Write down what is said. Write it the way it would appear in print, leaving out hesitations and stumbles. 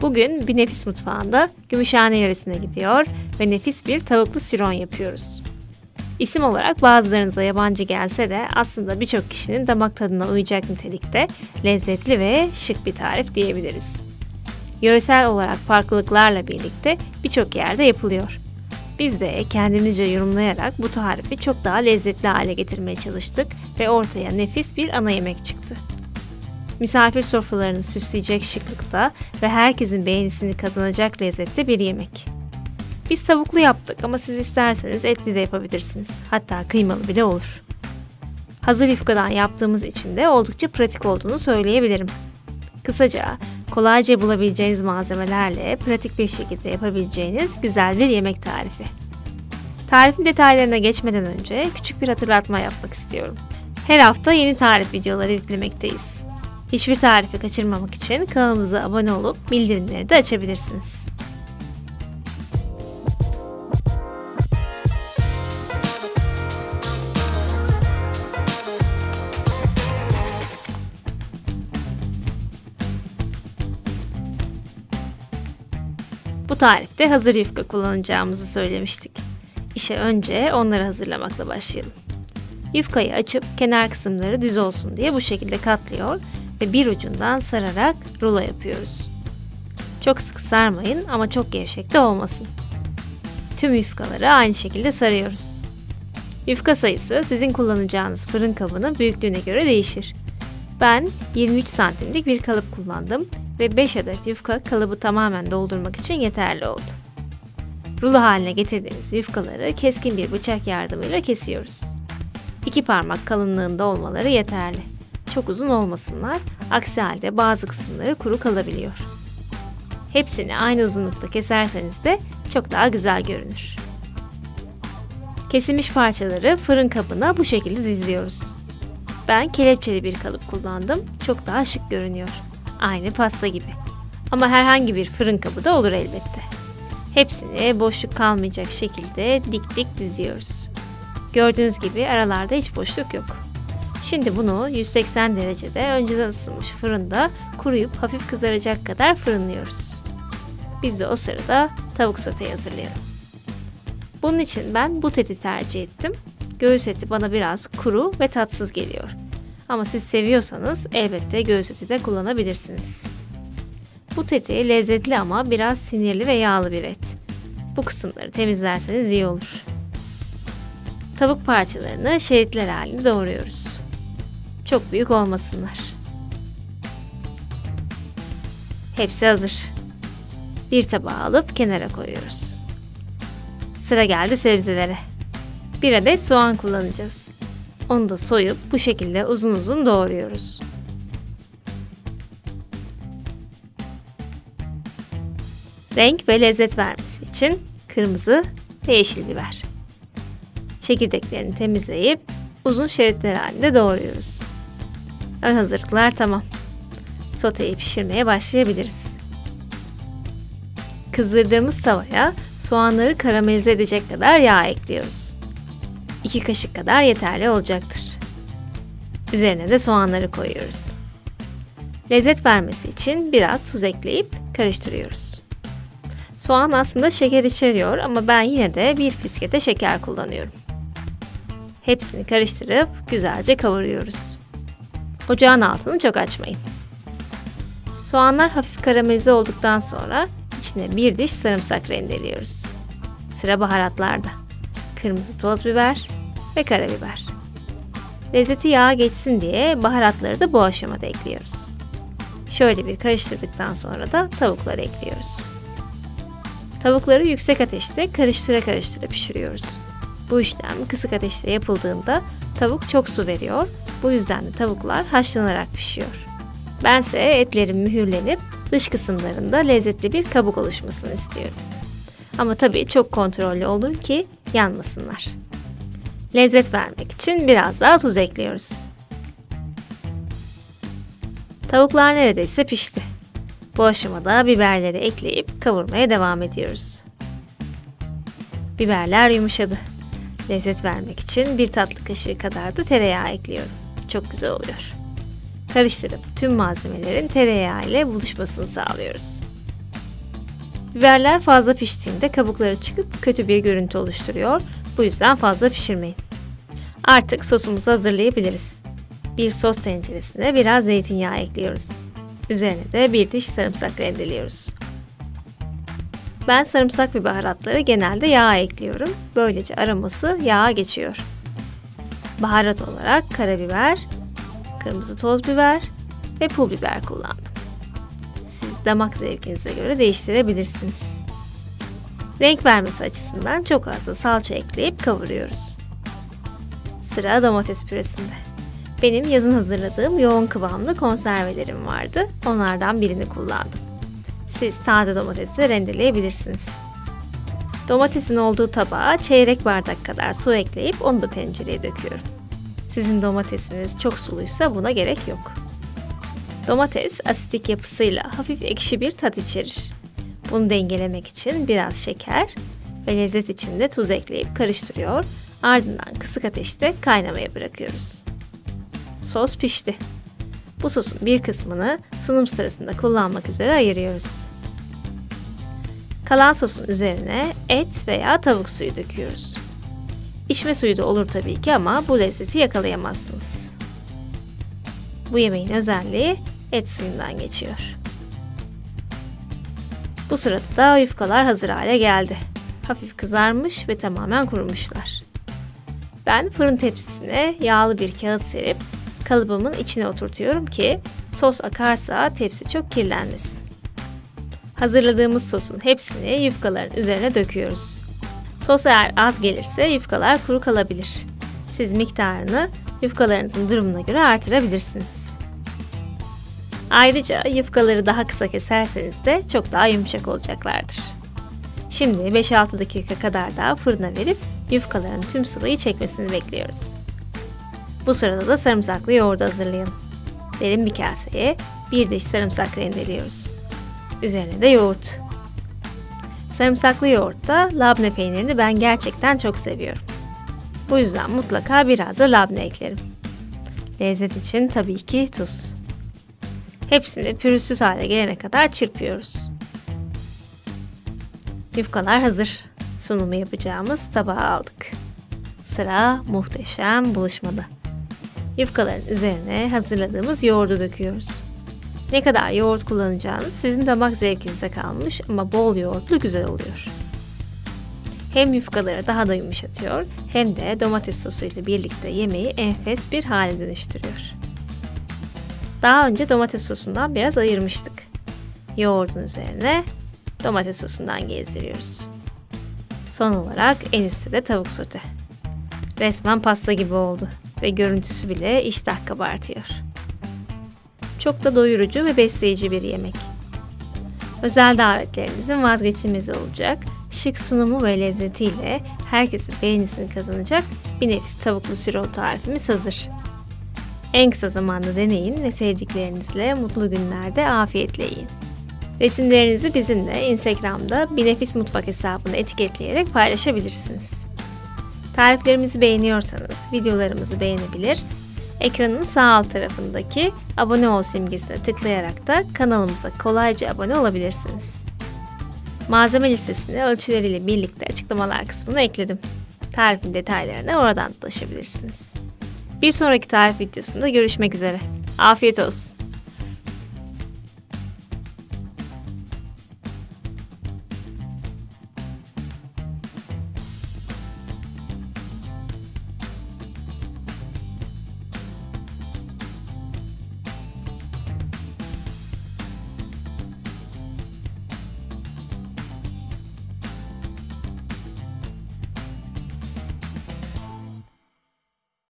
Bugün bir nefis mutfağında Gümüşhane yöresine gidiyor ve nefis bir tavuklu siron yapıyoruz. İsim olarak bazılarınıza yabancı gelse de aslında birçok kişinin damak tadına uyacak nitelikte lezzetli ve şık bir tarif diyebiliriz. Yöresel olarak farklılıklarla birlikte birçok yerde yapılıyor. Biz de kendimizce yorumlayarak bu tarifi çok daha lezzetli hale getirmeye çalıştık ve ortaya nefis bir ana yemek çıktı. Misafir sofralarını süsleyecek şıklıkta ve herkesin beğenisini kazanacak lezzette bir yemek. Biz tavuklu yaptık ama siz isterseniz etli de yapabilirsiniz. Hatta kıymalı bile olur. Hazır yufkadan yaptığımız için de oldukça pratik olduğunu söyleyebilirim. Kısaca, kolayca bulabileceğiniz malzemelerle pratik bir şekilde yapabileceğiniz güzel bir yemek tarifi. Tarifin detaylarına geçmeden önce küçük bir hatırlatma yapmak istiyorum. Her hafta yeni tarif videoları yüklemekteyiz. Hiçbir tarifi kaçırmamak için kanalımıza abone olup bildirimleri de açabilirsiniz. Bu tarifte hazır yufka kullanacağımızı söylemiştik. İşe önce onları hazırlamakla başlayalım. Yufkayı açıp kenar kısımları düz olsun diye bu şekilde katlıyor ve bir ucundan sararak rulo yapıyoruz. Çok sıkı sarmayın ama çok gevşek de olmasın. Tüm yufkaları aynı şekilde sarıyoruz. Yufka sayısı sizin kullanacağınız fırın kabının büyüklüğüne göre değişir. Ben 23 santimlik bir kalıp kullandım ve 5 adet yufka kalıbı tamamen doldurmak için yeterli oldu. Rulo haline getirdiğimiz yufkaları keskin bir bıçak yardımıyla kesiyoruz. 2 parmak kalınlığında olmaları yeterli. Çok uzun olmasınlar, aksi halde bazı kısımları kuru kalabiliyor. Hepsini aynı uzunlukta keserseniz de çok daha güzel görünür. Kesilmiş parçaları fırın kabına bu şekilde diziyoruz. Ben kelepçeli bir kalıp kullandım, çok daha şık görünüyor. Aynı pasta gibi. Ama herhangi bir fırın kabı da olur elbette. Hepsini boşluk kalmayacak şekilde dik dik diziyoruz. Gördüğünüz gibi aralarda hiç boşluk yok. Şimdi bunu 180 derecede önceden ısınmış fırında kuruyup hafif kızaracak kadar fırınlıyoruz. Biz de o sırada tavuk soteyi hazırlayalım. Bunun için ben but eti tercih ettim. Göğüs eti bana biraz kuru ve tatsız geliyor. Ama siz seviyorsanız elbette göğüs eti de kullanabilirsiniz. But eti lezzetli ama biraz sinirli ve yağlı bir et. Bu kısımları temizlerseniz iyi olur. Tavuk parçalarını şeritler halinde doğruyoruz. Çok büyük olmasınlar. Hepsi hazır. Bir tabağa alıp kenara koyuyoruz. Sıra geldi sebzelere. 1 adet soğan kullanacağız. Onu da soyup bu şekilde uzun uzun doğruyoruz. Renk ve lezzet vermesi için kırmızı ve yeşil biber. Çekirdeklerini temizleyip uzun şeritler halinde doğruyoruz. Ön hazırlıklar tamam. Soteyi pişirmeye başlayabiliriz. Kızdırdığımız tavaya soğanları karamelize edecek kadar yağ ekliyoruz. 2 kaşık kadar yeterli olacaktır. Üzerine de soğanları koyuyoruz. Lezzet vermesi için biraz tuz ekleyip karıştırıyoruz. Soğan aslında şeker içeriyor ama ben yine de bir fiskete şeker kullanıyorum. Hepsini karıştırıp güzelce kavuruyoruz. Ocağın altını çok açmayın. Soğanlar hafif karamelize olduktan sonra içine bir diş sarımsak rendeliyoruz. Sıra baharatlarda. Kırmızı toz biber ve karabiber. Lezzeti yağa geçsin diye baharatları da bu aşamada ekliyoruz. Şöyle bir karıştırdıktan sonra da tavukları ekliyoruz. Tavukları yüksek ateşte karıştıra karıştıra pişiriyoruz. Bu işlem kısık ateşte yapıldığında tavuk çok su veriyor. Bu yüzden de tavuklar haşlanarak pişiyor. Bense etlerin mühürlenip dış kısımlarında lezzetli bir kabuk oluşmasını istiyorum. Ama tabii çok kontrollü olun ki yanmasınlar. Lezzet vermek için biraz daha tuz ekliyoruz. Tavuklar neredeyse pişti. Bu aşamada biberleri ekleyip kavurmaya devam ediyoruz. Biberler yumuşadı. Lezzet vermek için 1 tatlı kaşığı kadar da tereyağı ekliyorum. Çok güzel oluyor. Karıştırıp tüm malzemelerin tereyağı ile buluşmasını sağlıyoruz. Biberler fazla piştiğinde kabukları çıkıp kötü bir görüntü oluşturuyor. Bu yüzden fazla pişirmeyin. Artık sosumuzu hazırlayabiliriz. Bir sos tenceresine biraz zeytinyağı ekliyoruz. Üzerine de bir diş sarımsak rendeliyoruz. Ben sarımsak ve baharatları genelde yağa ekliyorum. Böylece aroması yağa geçiyor. Baharat olarak karabiber, kırmızı toz biber ve pul biber kullandım. Siz damak zevkinize göre değiştirebilirsiniz. Renk vermesi açısından çok az da salça ekleyip kavuruyoruz. Sıra domates püresinde. Benim yazın hazırladığım yoğun kıvamlı konservelerim vardı. Onlardan birini kullandım. Siz taze domatesi rendeleyebilirsiniz. Domatesin olduğu tabağa çeyrek bardak kadar su ekleyip onu da tencereye döküyorum. Sizin domatesiniz çok suluysa buna gerek yok. Domates asitik yapısıyla hafif ekşi bir tat içerir. Bunu dengelemek için biraz şeker ve lezzet için de tuz ekleyip karıştırıyor. Ardından kısık ateşte kaynamaya bırakıyoruz. Sos pişti. Bu sosun bir kısmını sunum sırasında kullanmak üzere ayırıyoruz. Kalan sosun üzerine et veya tavuk suyu döküyoruz. İçme suyu da olur tabii ki ama bu lezzeti yakalayamazsınız. Bu yemeğin özelliği et suyundan geçiyor. Bu sırada da yufkalar hazır hale geldi. Hafif kızarmış ve tamamen kurumuşlar. Ben fırın tepsisine yağlı bir kağıt serip kalıbımın içine oturtuyorum ki sos akarsa tepsi çok kirlenmesin. Hazırladığımız sosun hepsini yufkaların üzerine döküyoruz. Sos eğer az gelirse yufkalar kuru kalabilir. Siz miktarını yufkalarınızın durumuna göre artırabilirsiniz. Ayrıca yufkaları daha kısa keserseniz de çok daha yumuşak olacaklardır. Şimdi 5-6 dakika kadar daha fırına verip yufkaların tüm sıvıyı çekmesini bekliyoruz. Bu sırada da sarımsaklı yoğurdu hazırlayalım. Derin bir kaseye bir diş sarımsak rendeliyoruz. Üzerine de yoğurt. Sarımsaklı yoğurtta labne peynirini ben gerçekten çok seviyorum. Bu yüzden mutlaka biraz da labne eklerim. Lezzet için tabii ki tuz. Hepsini pürüzsüz hale gelene kadar çırpıyoruz. Yufkalar hazır. Sunumu yapacağımız tabağa aldık. Sıra muhteşem buluşmada. Yufkaların üzerine hazırladığımız yoğurdu döküyoruz. Ne kadar yoğurt kullanacağınız sizin damak zevkinize kalmış ama bol yoğurtlu güzel oluyor. Hem yufkaları daha da yumuşatıyor hem de domates sosu ile birlikte yemeği enfes bir hale dönüştürüyor. Daha önce domates sosundan biraz ayırmıştık. Yoğurdun üzerine domates sosundan gezdiriyoruz. Son olarak en üstte de tavuk sote. Resmen pasta gibi oldu ve görüntüsü bile iştah kabartıyor. Çok da doyurucu ve besleyici bir yemek. Özel davetlerinizin vazgeçilmezi olacak, şık sunumu ve lezzetiyle herkesin beğenisini kazanacak bir nefis tavuklu sirol tarifimiz hazır. En kısa zamanda deneyin ve sevdiklerinizle mutlu günlerde afiyetle yiyin. Resimlerinizi bizimle Instagram'da Bir Nefis Mutfak hesabını etiketleyerek paylaşabilirsiniz. Tariflerimizi beğeniyorsanız videolarımızı beğenebilir, ekranın sağ alt tarafındaki abone ol simgesine tıklayarak da kanalımıza kolayca abone olabilirsiniz. Malzeme listesini ölçüleriyle birlikte açıklamalar kısmına ekledim. Tarifin detaylarına oradan ulaşabilirsiniz. Bir sonraki tarif videosunda görüşmek üzere. Afiyet olsun.